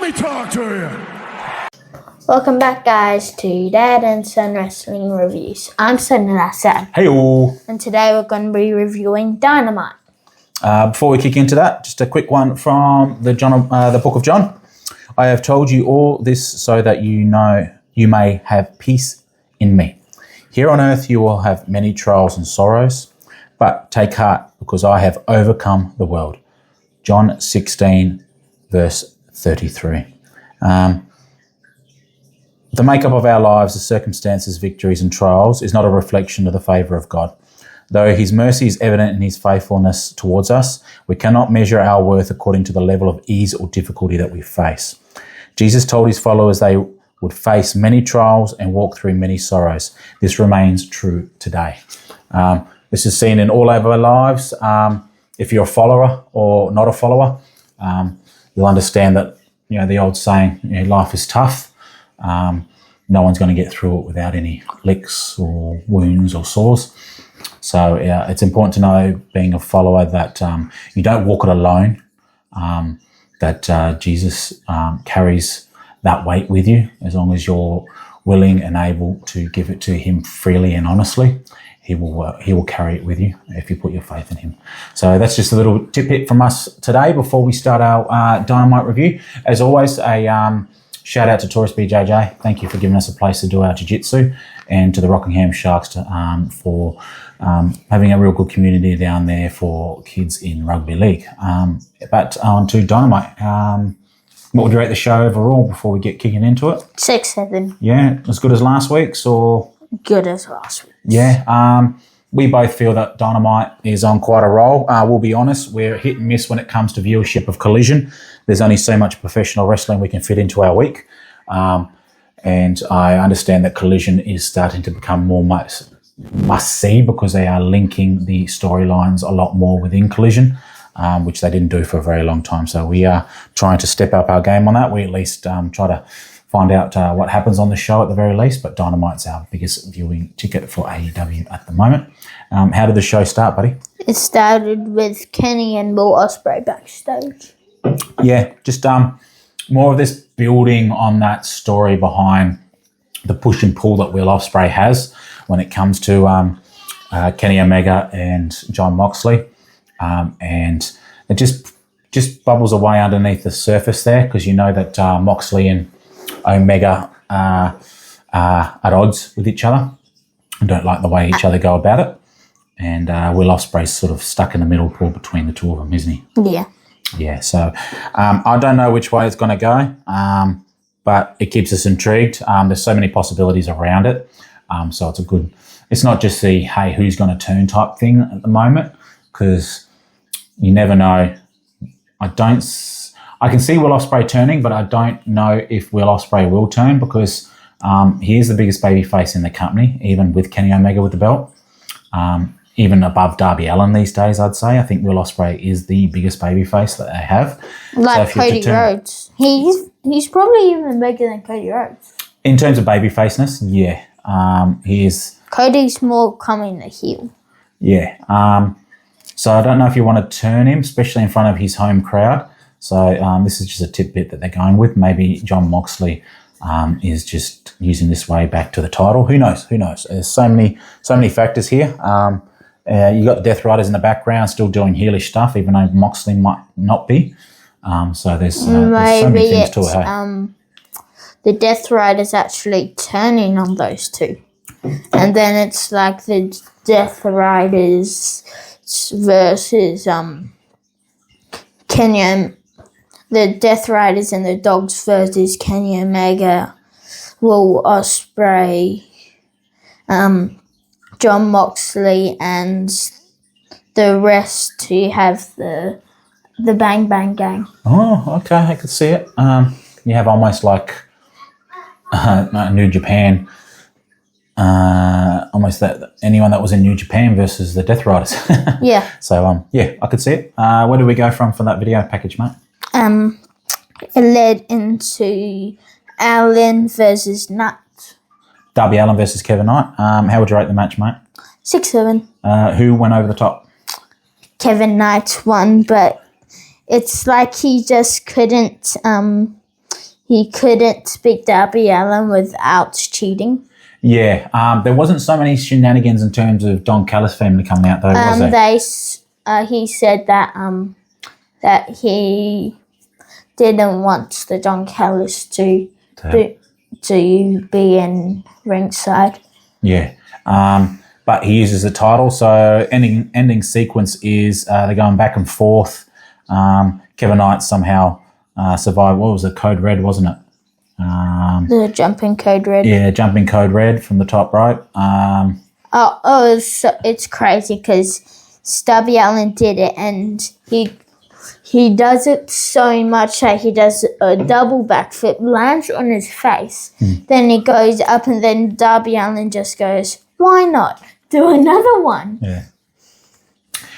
me talk to you. Welcome back, guys, to Dad and Son Wrestling Reviews. I'm Son and that's Dad. Hey-o. And today we're going to be reviewing Dynamite. Before we kick into that, just a quick one from the Book of John. I have told you all this so that you may have peace in me. Here on earth you will have many trials and sorrows, but take heart because I have overcome the world. John 16, verse 33. The makeup of our lives, the circumstances, victories and trials is not a reflection of the favour of God. Though his mercy is evident in his faithfulness towards us, we cannot measure our worth according to the level of ease or difficulty that we face. Jesus told his followers they would face many trials and walk through many sorrows. This remains true today. This is seen in all of our lives. If you're a follower or not a follower, you'll understand that, the old saying, life is tough. No one's going to get through it without any licks or wounds or sores. So it's important to know, being a follower, that you don't walk it alone, that Jesus carries that weight with you. As long as you're willing and able to give it to him freely and honestly, he will carry it with you if you put your faith in him. So that's just a little tidbit from us today before we start our Dynamite review. As always, a shout out to Tourist BJJ. Thank you for giving us a place to do our jiu-jitsu, and to the Rockingham Sharks for having a real good community down there for kids in rugby league. But on to Dynamite. What would you rate the show overall before we get kicking into it? 6-7. Yeah, as good as last week's, or? Good as last week. Yeah, we both feel that Dynamite is on quite a roll. We'll be honest, we're hit and miss when it comes to viewership of Collision. There's only so much professional wrestling we can fit into our week. And I understand that Collision is starting to become more must-see because they are linking the storylines a lot more within Collision, which they didn't do for a very long time. So we are trying to step up our game on that. We at least try to find out what happens on the show at the very least, but Dynamite's our biggest viewing ticket for AEW at the moment. How did the show start, buddy? It started with Kenny and Will Osprey backstage. Yeah, just more of this building on that story behind the push and pull that Will Osprey has when it comes to Kenny Omega and John Moxley. And it just bubbles away underneath the surface there, because you know that Moxley and Omega are at odds with each other and don't like the way each other go about it. And Will Osprey's sort of stuck in the middle pool between the two of them, isn't he? Yeah. Yeah, so I don't know which way it's going to go, but it keeps us intrigued. There's so many possibilities around it. So it's not just the, hey, who's going to turn type thing at the moment, because you never know. I can see Will Osprey turning, but I don't know if Will Osprey will turn, because he is the biggest babyface in the company, even with Kenny Omega with the belt. Even above Darby Allin these days, I'd say. I think Will Osprey is the biggest babyface that they have. Like so Cody Rhodes. He's probably even bigger than Cody Rhodes. In terms of babyfaceness, yeah. He is. Cody's more coming to heel. Yeah. So I don't know if you want to turn him, especially in front of his home crowd. So this is just a tidbit that they're going with. Maybe John Moxley is just using this way back to the title. Who knows? There's so many factors here. You got the Death Riders in the background still doing heelish stuff, even though Moxley might not be. So there's so many things to it. Hey? The Death Riders actually turning on those two. And then it's like the Death Riders versus the Death Riders and the Dogs versus Kenny Omega, Will Osprey, John Moxley, and the rest to have the Bang Bang Gang. Oh, okay, I could see it. You have almost like New Japan, almost that anyone that was in New Japan versus the Death Riders. Yeah. So yeah, I could see it. Where did we go from for that video package, mate? It led into Allen versus Nut. Darby Allin versus Kevin Knight. How would you rate the match, mate? 6-7. Who went over the top? Kevin Knight won, but it's like he just couldn't he couldn't beat Darby Allin without cheating. Yeah, there wasn't so many shenanigans in terms of Don Callis family coming out though, was there? He said that that he didn't want the Don Callis to be in ringside. Yeah, but he uses the title. So ending sequence is they're going back and forth. Kevin Knight somehow survived. What was it? Code Red, wasn't it? The jumping code red. Yeah, jumping code red from the top rope. It's crazy because Darby Allin did it, and he does it so much that he does a double backflip, lands on his face. Then he goes up, and then Darby Allin just goes, "Why not do another one?" Yeah.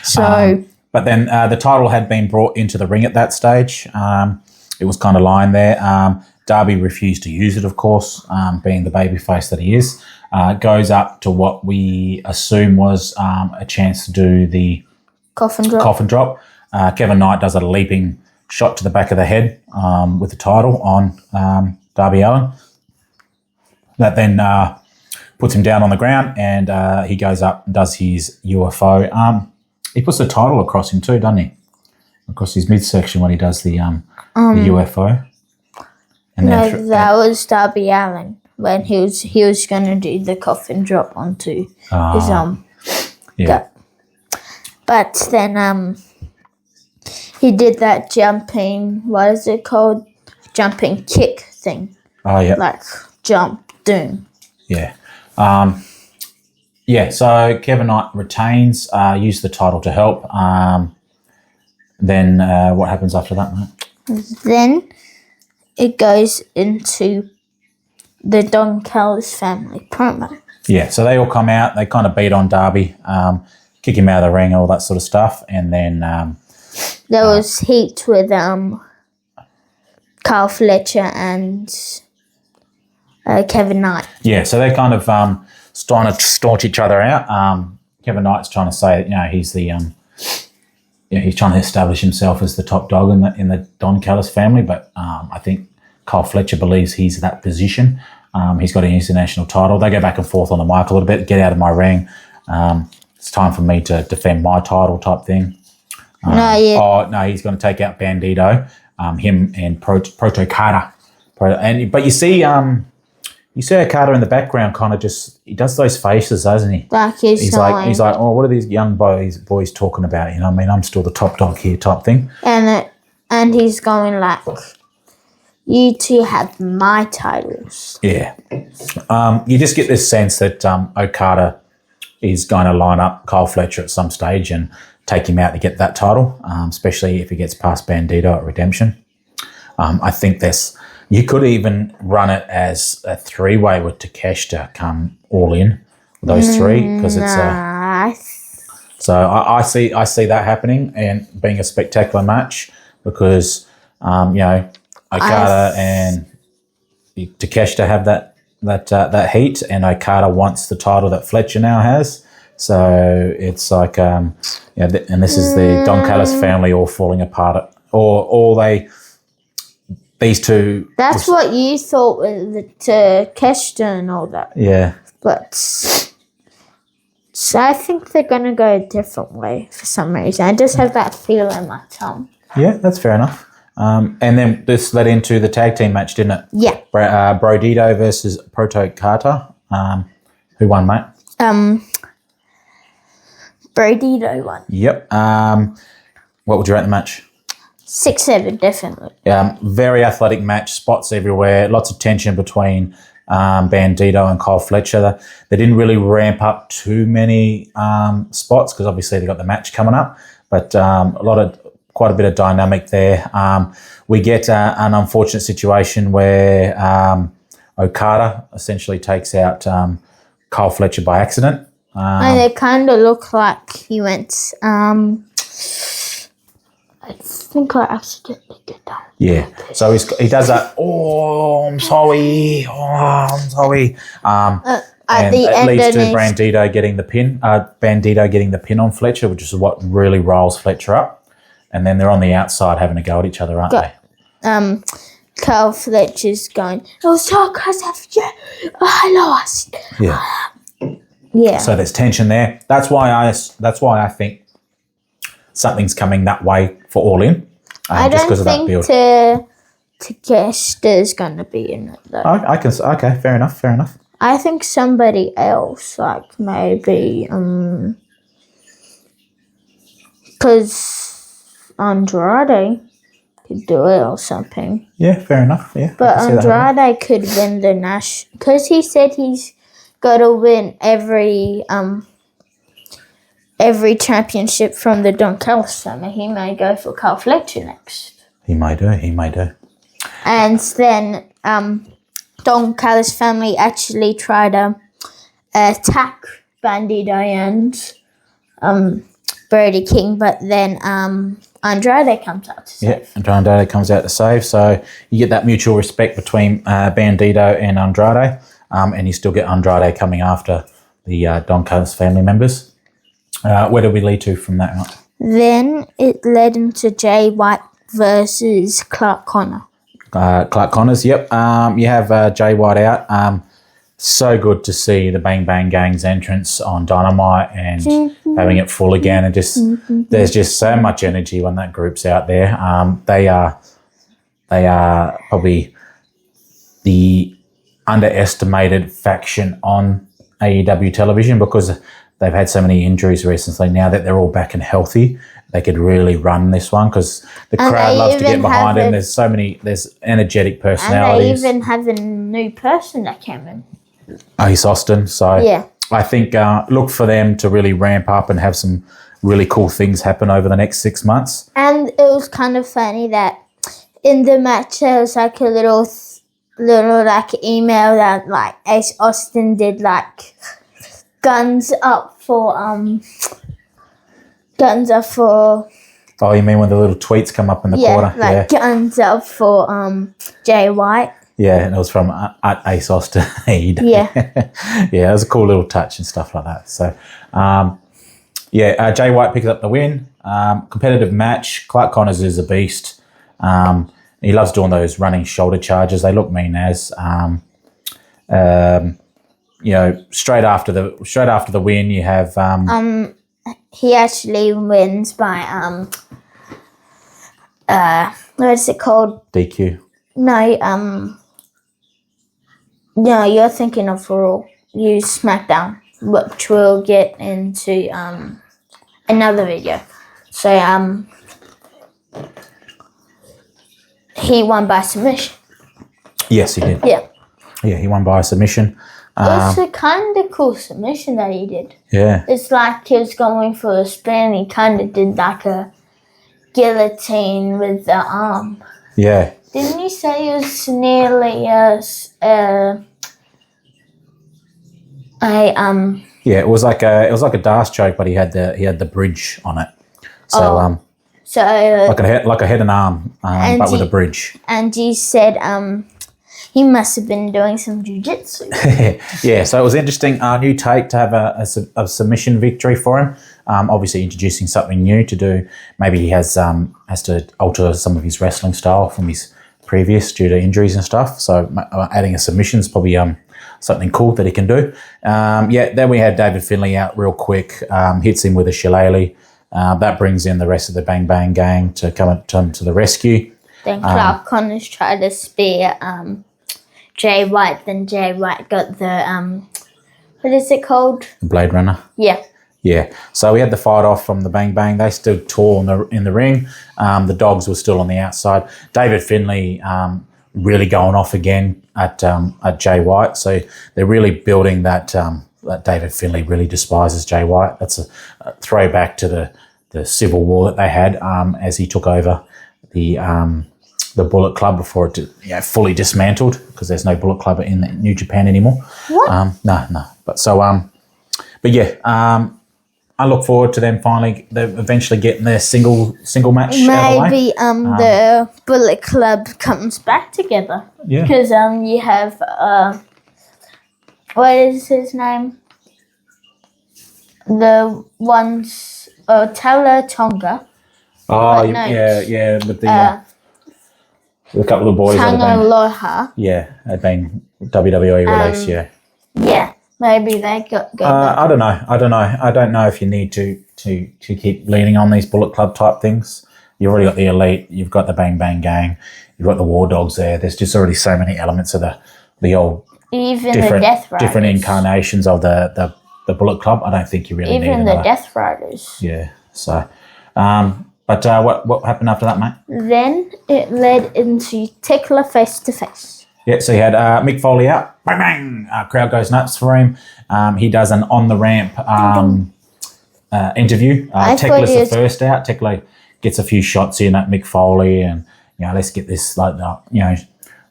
So, but then the title had been brought into the ring at that stage. It was kind of lying there. Darby refused to use it, of course, being the babyface that he is. Goes up to what we assume was a chance to do the coffin drop. Kevin Knight does a leaping shot to the back of the head with the title on Darby Allin. That then puts him down on the ground, and he goes up and does his UFO. He puts the title across him too, doesn't he? Across his midsection when he does the UFO. And that was Darby Allin when he was going to do the coffin drop onto his gut. But then he did that jumping, what is it called? Jumping kick thing. Oh, yeah. Like jump, doom. Yeah. So Kevin Knight retains, used the title to help. Then what happens after that, mate? Then it goes into the Don Callis family promo. Yeah, so they all come out, they kind of beat on Darby, kick him out of the ring, all that sort of stuff, and then there was heat with Carl Fletcher and Kevin Knight. Yeah, so they kind of trying to staunch each other out. Kevin Knight's trying to say, he's the he's trying to establish himself as the top dog in the Don Callis family, but I think Carl Fletcher believes he's that position. He's got an international title. They go back and forth on the mic a little bit. Get out of my ring. It's time for me to defend my title type thing. Oh, no, he's going to take out Bandito, him and PROTOKDA. But you see Okada in the background kind of just, he does those faces, doesn't he? Like he's like, oh, what are these young boys talking about? You know what I mean? I'm still the top dog here type thing. And he's going like, you two have my titles. Yeah. You just get this sense that Okada is going to line up Kyle Fletcher at some stage and take him out to get that title, especially if he gets past Bandito at Redemption. I think you could even run it as a three-way with Takeshita come all in, those three, because so I see that happening and being a spectacular match because Okada and Takeshita have that heat, and Okada wants the title that Fletcher now has. So it's like and this is the Don Callis family all falling apart, these two. That's what you thought with the Takeshita and all that. Yeah. But so I think they're going to go a different way for some reason. I just have that feel in my tongue. Yeah, that's fair enough. And then this led into the tag team match, didn't it? Yeah. BRODIDO versus PROTOKDA. Who won, mate? BRODIDO won. Yep. What would you rate the match? 6-7, definitely. Very athletic match, spots everywhere, lots of tension between Bandito and Kyle Fletcher. They didn't really ramp up too many spots because obviously they got the match coming up, but quite a bit of dynamic there. We get an unfortunate situation where Okada essentially takes out Kyle Fletcher by accident. And it kind of looked like he went, I think I accidentally did that. Yeah, so he does that, I'm sorry. At the it end leads to Bandito getting the pin on Fletcher, which is what really riles Fletcher up. And then they're on the outside having a go at each other, aren't they? Carl Fletcher's going, it was so because of you. I lost. Yeah. Yeah. So there's tension there. That's why I think something's coming that way for All In. I just don't because of that build. Takesta's going to be in it, though. Okay, fair enough. I think somebody else, like maybe, because Andrade could do it or something. Yeah, fair enough. Yeah, but Andrade could win the national, because he said he's got to win every championship from the Don Callis family. He may go for Carl Fletcher next. He may do. And then Don Callis family actually tried to attack BRODIDO and Brody King, but then Andrade comes out to save. Yeah, Andrade comes out to save. So you get that mutual respect between BRODIDO and Andrade, and you still get Andrade coming after the Don Callis family members. Where did we lead to from that one? Then it led into Jay White versus Clark Connor. Clark Connors, yep. You have Jay White out. So good to see the Bang Bang Gang's entrance on Dynamite and having it full again. And just there's just so much energy when that group's out there. They are probably the underestimated faction on AEW television because they've had so many injuries recently. Now that they're all back and healthy, they could really run this one because the crowd loves to get behind them. There's energetic personalities. And they even have a new person that came in. Ace Austin. So yeah. I think look for them to really ramp up and have some really cool things happen over the next 6 months. And it was kind of funny that in the match there was like a little like email that like Ace Austin did like guns up for Oh, you mean when the little tweets come up in the corner? Like guns up for Jay White. Yeah, and it was from Ace Austin. Yeah. Yeah, it was a cool little touch and stuff like that. So, Jay White picks up the win. Competitive match. Clark Connors is a beast. He loves doing those running shoulder charges. They look mean as. Straight after the win, you have. He actually wins by what is it called? DQ. No, you're thinking of Raw. You SmackDown, which we'll get into another video. So he won by submission. Yes, he did. Yeah. Yeah, he won by submission. It's a kind of cool submission that he did. Yeah. It's like he was going for a spin. He kind of did like a guillotine with the arm. Yeah. Didn't you say it was nearly Yeah, it was like a Darce choke, but he had the bridge on it. So like a head and arm, but with a bridge. And you said he must have been doing some jiu-jitsu. Yeah, so it was interesting. New take to have a submission victory for him. Obviously introducing something new to do. Maybe he has to alter some of his wrestling style from his previous due to injuries and stuff. So adding a submission is probably something cool that he can do. Then we had David Finlay out real quick. Hits him with a shillelagh. That brings in the rest of the Bang Bang Gang to come to the rescue. Then Clark Connors tried to spear Jay White. Then Jay White got the what is it called? The Blade Runner. Yeah. Yeah. So we had the fight off from the Bang Bang. They stood tall in the ring. The Dogs were still on the outside. David Finlay really going off again at Jay White. So they're really building that David Finlay really despises Jay White. That's a throwback to the civil war that they had as he took over the Bullet Club before it fully dismantled, because there's no Bullet Club in New Japan anymore. What? No. I look forward to them eventually getting their single match out of the way. Maybe the Bullet Club comes back together. Yeah. Because you have what is his name? The ones Tala Tonga. Oh, yeah, with the A couple of boys that have been, Aloha. yeah, had been WWE released, yeah. Yeah, maybe they got I don't know. I don't know if you need to keep leaning on these Bullet Club type things. You've already got the Elite, you've got the Bang Bang Gang, you've got the War Dogs there. There's just already so many elements of the old even the Death Riders. different incarnations of the Bullet Club. I don't think you really need even another. the Death Riders. Yeah. So, but what happened after that, mate? Then it led into Tekla face to face. Yeah, so you had Mick Foley out, bang bang, crowd goes nuts for him. He does an on the ramp interview. Tekla's the first out. Tekla gets a few shots in at Mick Foley, and let's get this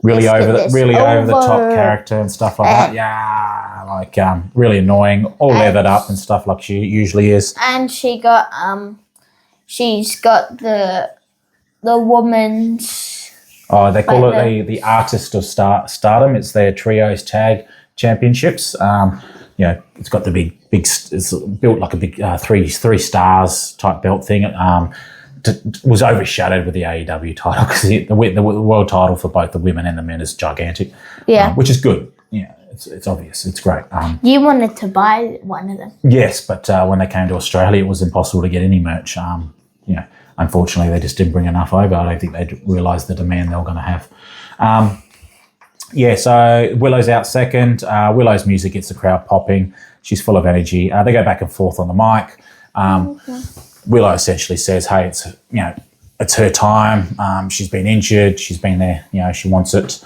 really over the top character and stuff like that. Yeah, like really annoying, all leathered up and stuff like she usually is. And she's got the woman's. Oh, they call it the Artist of Stardom. It's their trios tag championships. It's got the big. It's built like a big three stars type belt thing. Was overshadowed with the AEW title because the world title for both the women and the men is gigantic. Yeah, which is good. Yeah, it's obvious. It's great. You wanted to buy one of them. Yes, but when they came to Australia, it was impossible to get any merch. Unfortunately, they just didn't bring enough over. I don't think they realised the demand they were going to have. So Willow's out second. Willow's music gets the crowd popping. She's full of energy. They go back and forth on the mic. Willow essentially says, "Hey, it's her time. She's been injured. She's been there. She wants it."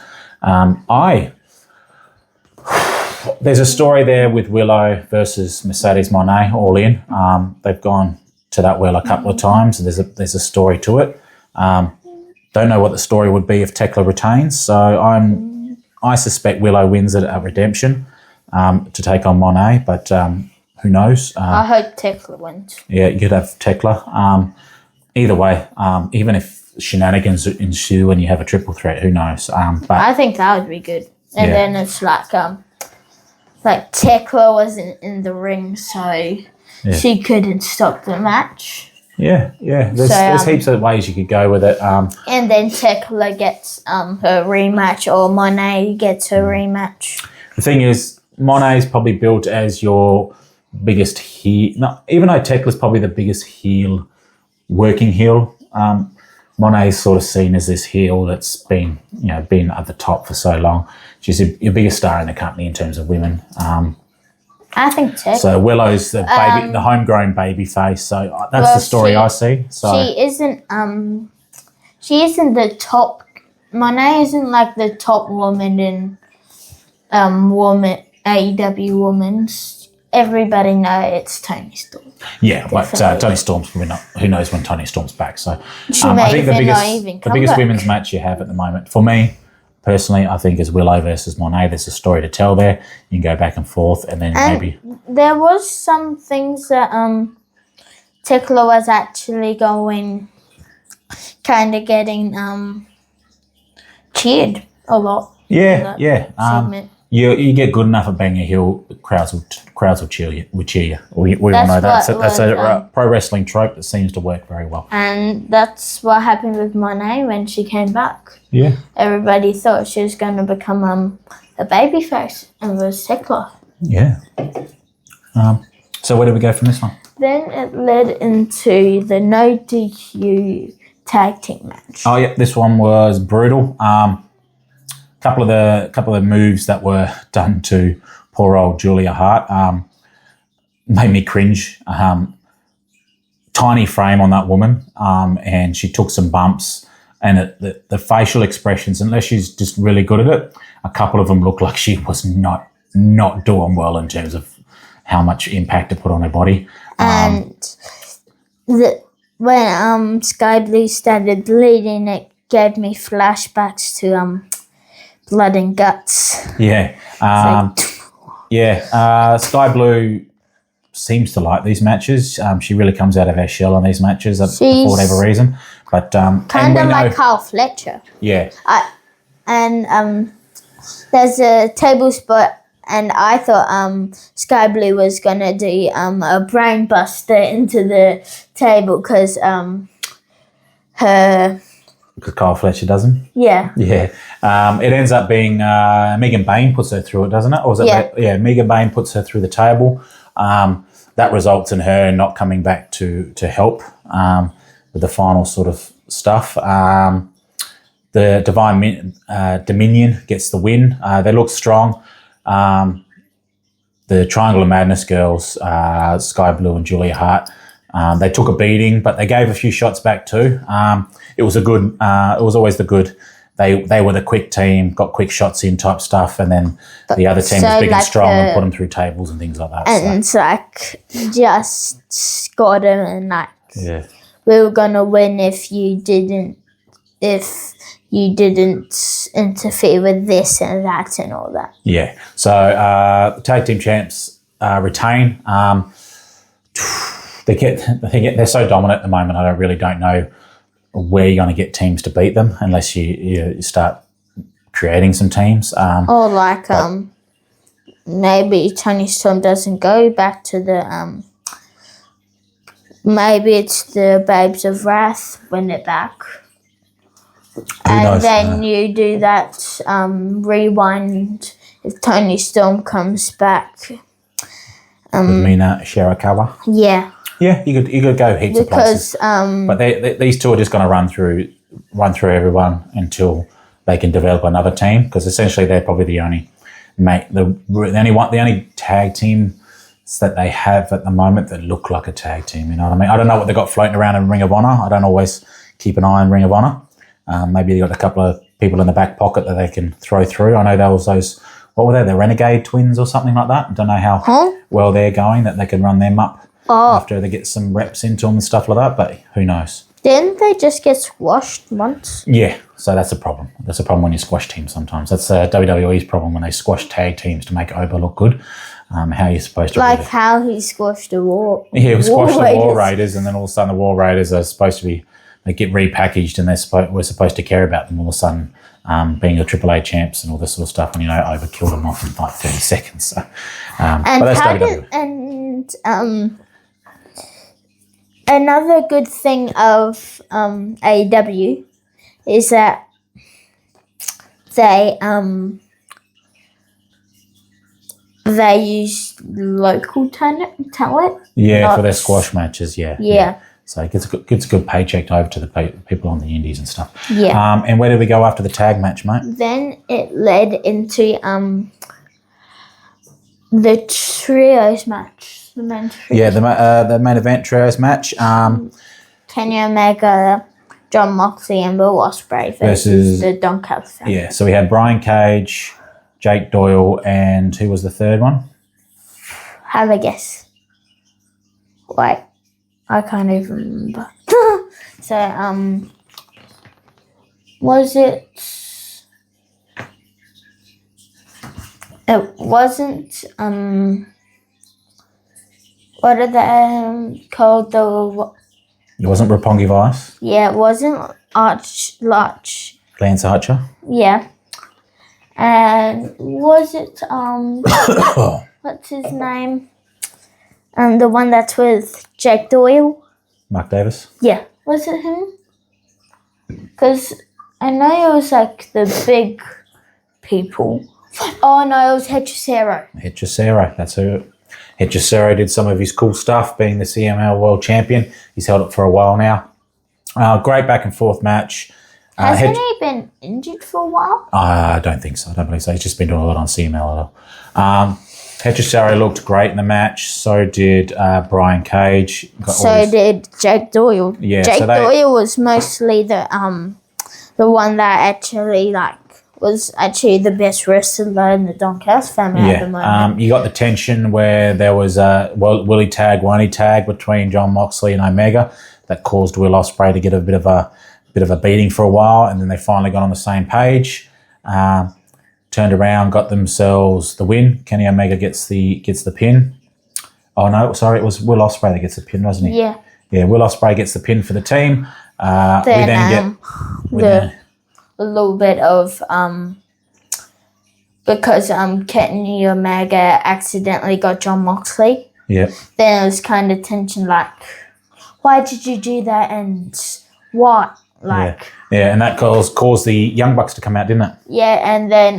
There's a story there with Willow versus Mercedes Moné, All In. They've gone to that well a couple of times, and there's a story to it. Don't know what the story would be if Tekla retains, so I suspect Willow wins it at Redemption to take on Moné, but who knows? I hope Tekla wins. Yeah, you could have Tekla. Either way, even if shenanigans ensue and you have a triple threat, who knows? But I think that would be good. And then it's like Tekla wasn't in the ring, so she couldn't stop the match. Yeah. There's heaps of ways you could go with it. And then Tekla gets her rematch, or Moné gets her rematch. The thing is, Moné is probably built as your biggest heel. No, even though Tekla's probably the biggest heel, working heel, Moné is sort of seen as this heel that's been at the top for so long. She's your biggest star in the company in terms of women. I think Tekla. So Willow's the baby, the homegrown baby face. So that's the story I see. So she isn't the top. Moné isn't like the top woman in AEW women's. Everybody knows it's Toni Storm. Yeah, but Toni Storm's probably not. Who knows when Toni Storm's back? So I think the biggest women's match you have at the moment, for me personally, I think is Willow versus Moné. There's a story to tell there. You can go back and forth, and then maybe there was some things that Tekla was actually getting cheered a lot. Yeah. You get good enough at being a heel, crowds will cheer you. We all know that. So that's a pro wrestling trope that seems to work very well. And that's what happened with Moné when she came back. Yeah. Everybody thought she was going to become a babyface, and it was Tekla. Yeah. So where do we go from this one? Then it led into the no DQ tag team match. Oh yeah, this one was brutal. Couple of the moves that were done to poor old Julia Hart made me cringe. Tiny frame on that woman, and she took some bumps, and the facial expressions, unless she's just really good at it, a couple of them looked like she was not doing well in terms of how much impact it put on her body. And when Sky Blue started bleeding, it gave me flashbacks to Blood and Guts. Yeah. Sky Blue seems to like these matches. She really comes out of her shell on these matches for whatever reason. But kind of like Carl Fletcher. Yeah. There's a table spot, and I thought Sky Blue was gonna do a brain buster into the table because her Because Kyle Fletcher doesn't. Yeah. Yeah. It ends up being Megan Bain puts her through it, doesn't it? Or was it Megan Bain puts her through the table. That results in her not coming back to help with the final sort of stuff. The Divine Dominion gets the win. They look strong. The Triangle of Madness girls, Sky Blue and Julia Hart, they took a beating, but they gave a few shots back too. It was a good. It was always the good. They were the quick team, got quick shots in type stuff, and then the other team was big and strong and put them through tables and things like that. And it's like just scored them and like we were gonna win if you didn't interfere with this and that and all that. Yeah. So the tag team champs retain. They're so dominant at the moment. I really don't know where you're going to get teams to beat them unless you start creating some teams. Or like maybe Tony Storm doesn't go back to the maybe it's the Babes of Wrath when they're back. And then you do that rewind if Tony Storm comes back. With Mina Shirakawa. Yeah. Yeah, you could go heaps of places. But these two are just going to run through everyone until they can develop another team, because essentially they're probably the only tag team that they have at the moment that look like a tag team. You know what I mean? I don't know what they got floating around in Ring of Honor. I don't always keep an eye on Ring of Honor. Maybe they got a couple of people in the back pocket that they can throw through. I know there was those. What were they? The Renegade Twins or something like that. I don't know how well they're going, that they can run them up after they get some reps into them and stuff like that, but who knows? Didn't they just get squashed once? Yeah, so that's a problem. That's a problem when you squash teams sometimes. That's WWE's problem when they squash tag teams to make Oba look good. How you're supposed to... Like how he squashed the War... Yeah, he squashed the War Raiders, and then all of a sudden the War Raiders are supposed to be... They get repackaged and we're supposed to care about them all of a sudden. Being the AAA champs and all this sort of stuff, and Oba killed them off in like 30 seconds. So, but that's WWE. Another good thing of AEW is that they use local talent. Yeah, for their squash matches. Yeah. So it gets a good paycheck over to the people on the indies and stuff. Yeah. And where did we go after the tag match, mate? Then it led into the trios match. The main trios. Yeah, the main event trios match. Kenny Omega, John Moxley, and Will Osprey versus the Don Callis family. Yeah, so we had Brian Cage, Jake Doyle, and who was the third one? Have a guess. Wait. I can't even remember. So, was it... It wasn't, what are they called? It wasn't Roppongi Vice? Yeah, it wasn't Lance Archer? Yeah. And was it, what's his name? The one that's with Jake Doyle. Mark Davis? Yeah. Was it him? Because I know it was like the big people. Oh no, it was Hechicero. That's who. Hechicero did some of his cool stuff, being the CML World Champion. He's held it for a while now. Great back and forth match. Hasn't he been injured for a while? I don't think so. I don't believe so. He's just been doing a lot on CML. Hechicero looked great in the match. So did Brian Cage. So did Jake Doyle. Yeah, Jake Doyle was mostly the one that actually was actually the best wrestler in the Don Callis family at the moment. You got the tension where there was a Willie tag, Woney tag between John Moxley and Omega that caused Will Osprey to get a bit of a beating for a while, and then they finally got on the same page. Turned around, got themselves the win. Kenny Omega gets the pin. Oh no, sorry, it was Will Osprey that gets the pin, wasn't he? Yeah. Yeah, Will Osprey gets the pin for the team. We then get a little bit of because Kenny Omega accidentally got John Moxley. Yeah. Then it was kind of tension, like, why did you do that and what? Yeah, and that caused the Young Bucks to come out, didn't it? Yeah, and then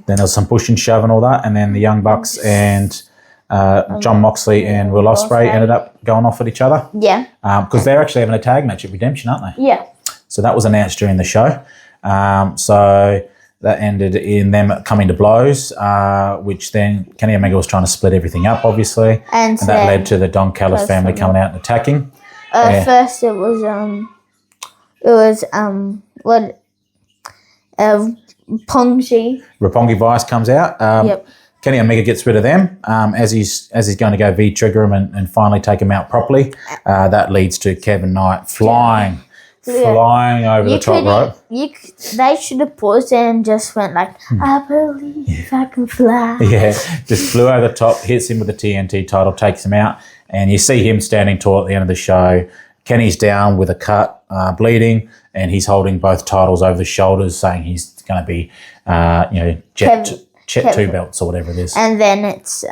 there was some push and shove and all that, and then the Young Bucks and John Moxley and Will Osprey ended up going off at each other. Yeah. Because they're actually having a tag match at Redemption, aren't they? Yeah. So that was announced during the show. So that ended in them coming to blows, which then Kenny Omega was trying to split everything up, obviously, and that led to the Don Callis family coming out and attacking. First, it was Pongji. Roppongi Vice comes out. Yep. Kenny Omega gets rid of them as he's going to go V-trigger him and finally take him out properly. That leads to Kevin Knight flying over the top rope. They should have paused and just went like, I believe I can fly. Yeah, just flew over the top, hits him with the TNT title, takes him out, and you see him standing tall at the end of the show. Kenny's down with a cut, bleeding, and he's holding both titles over the shoulders, saying he's going to be, Jet 2 belts or whatever it is. And then it's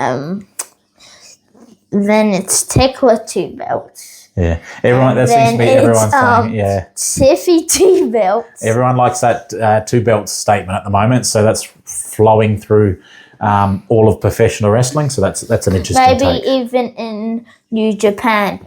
Tekla 2 belts. Yeah, everyone. That seems to be everyone's saying. Yeah, Tiffy 2 belts. Everyone likes that 2 belts statement at the moment, so that's flowing through all of professional wrestling. So that's an interesting Maybe take. even in New Japan.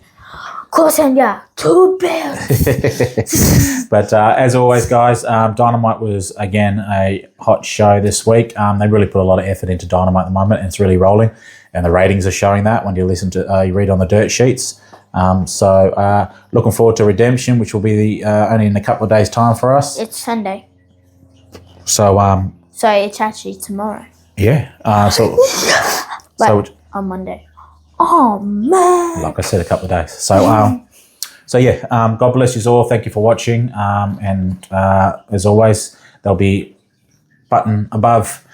Kosanya, 2 belts. But as always, guys, Dynamite was again a hot show this week. They really put a lot of effort into Dynamite at the moment, and it's really rolling. And the ratings are showing that when you listen to you read on the dirt sheets. So looking forward to Redemption, which will be only in a couple of days' time for us. It's Sunday. So it's actually tomorrow. Yeah. On Monday. Oh man! Like I said, a couple of days. So yeah. God bless you all. Thank you for watching. And as always, there'll be button above.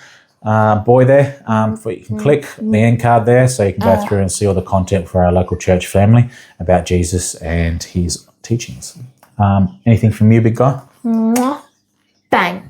Boy there for you can click the end card there so you can go through and see all the content for our local church family about Jesus and his teachings. Anything from you, big guy? Bang.